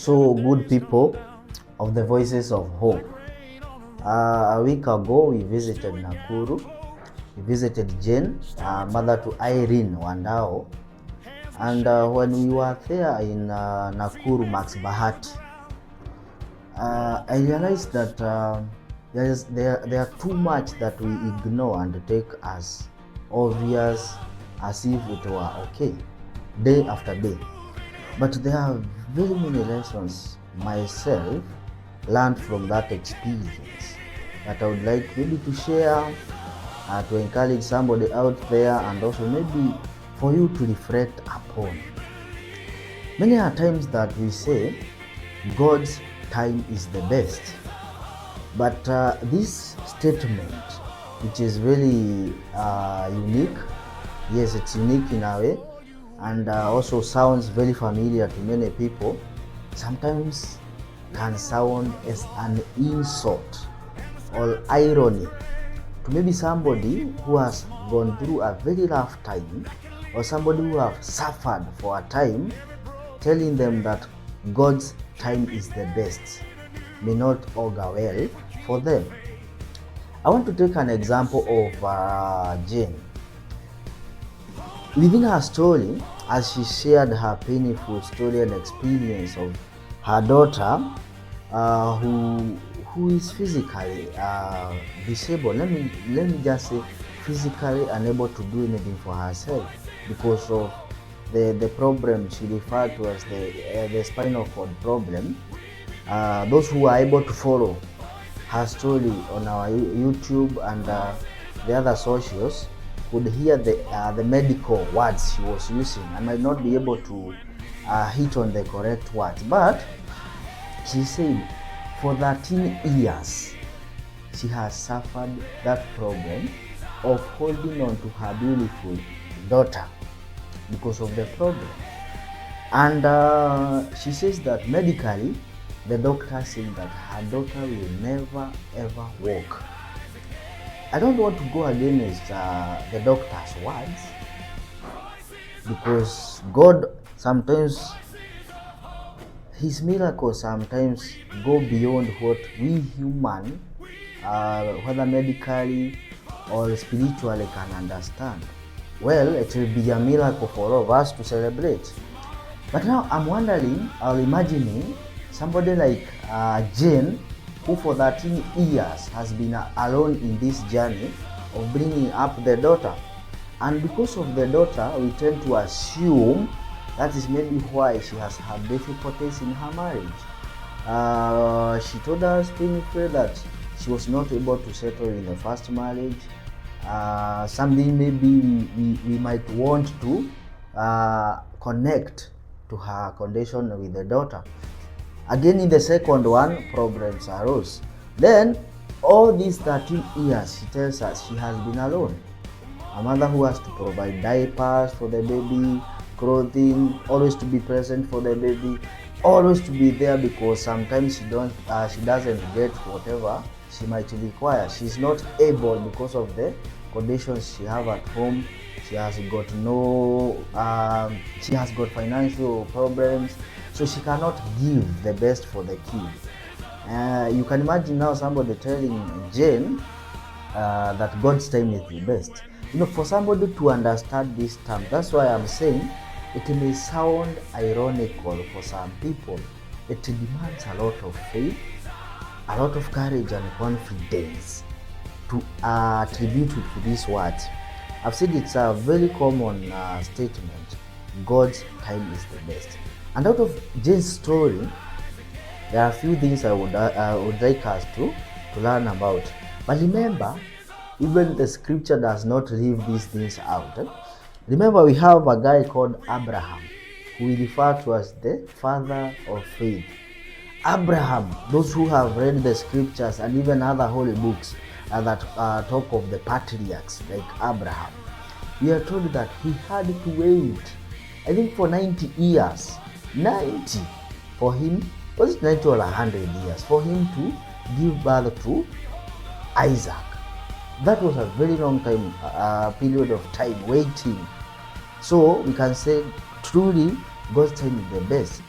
So, good people of the Voices of Hope, a week ago we visited Nakuru. We visited Jane, mother to Irene Wandao, and when we were there in Nakuru Max Bahati, I realized that there are too much that we ignore and take as obvious, as if it were okay, day after day. But there are very many lessons myself learned from that experience that I would like maybe to share, to encourage somebody out there, and also maybe for you to reflect upon. Many are times that we say God's time is the best, but this statement, which is really unique, yes, it's unique in a way, and also sounds very familiar to many people, sometimes can sound as an insult or irony to maybe somebody who has gone through a very rough time, or somebody who have suffered for a time. Telling them that God's time is the best may not augur well for them. I want to take an example of Jane. Within her story, as she shared her painful story and experience of her daughter, who is physically disabled. Let me just say physically unable to do anything for herself because of the problem she referred to as the spinal cord problem. Those who are able to follow her story on our YouTube and the other socials could hear the medical words she was using. I might not be able to hit on the correct words, but she said for 13 years she has suffered that problem of holding on to her beautiful daughter because of the problem. And she says that medically the doctor said that her daughter will never ever walk. I don't want to go against the doctor's words, because God sometimes, his miracles sometimes go beyond what we human, whether medically or spiritually, can understand. Well, it will be a miracle for all of us to celebrate. But now I'm wondering, or imagining somebody like Jane, who for 13 years has been alone in this journey of bringing up the daughter. And because of the daughter, we tend to assume that is maybe why she has had difficulties in her marriage. She told us painfully that she was not able to settle in the first marriage. Something maybe we might want to connect to her condition with the daughter. Again, in the second one, problems arose. Then, all these 13 years, she tells us she has been alone. A mother who has to provide diapers for the baby, clothing, always to be present for the baby, always to be there, because sometimes she doesn't get whatever she might require. She's not able because of the conditions she have at home. She has got financial problems, so she cannot give the best for the kid. You can imagine now somebody telling Jane that God's time is the best. For somebody to understand this term, that's why I'm saying it may sound ironical for some people. It demands a lot of faith, a lot of courage and confidence to attribute it to these words. I've said it's a very common statement. God's time is the best. And out of Jane's story, there are a few things I would like us to learn about. But remember, even the scripture does not leave these things out. Remember, we have a guy called Abraham, who we refer to as the father of faith. Abraham, those who have read the scriptures and even other holy books that talk of the patriarchs like Abraham, we are told that he had to wait, I think, for 90 years. 90 for him, was it 90 or 100 years for him to give birth to Isaac? That was a very long time, period of time waiting. So we can say truly God's time is the best.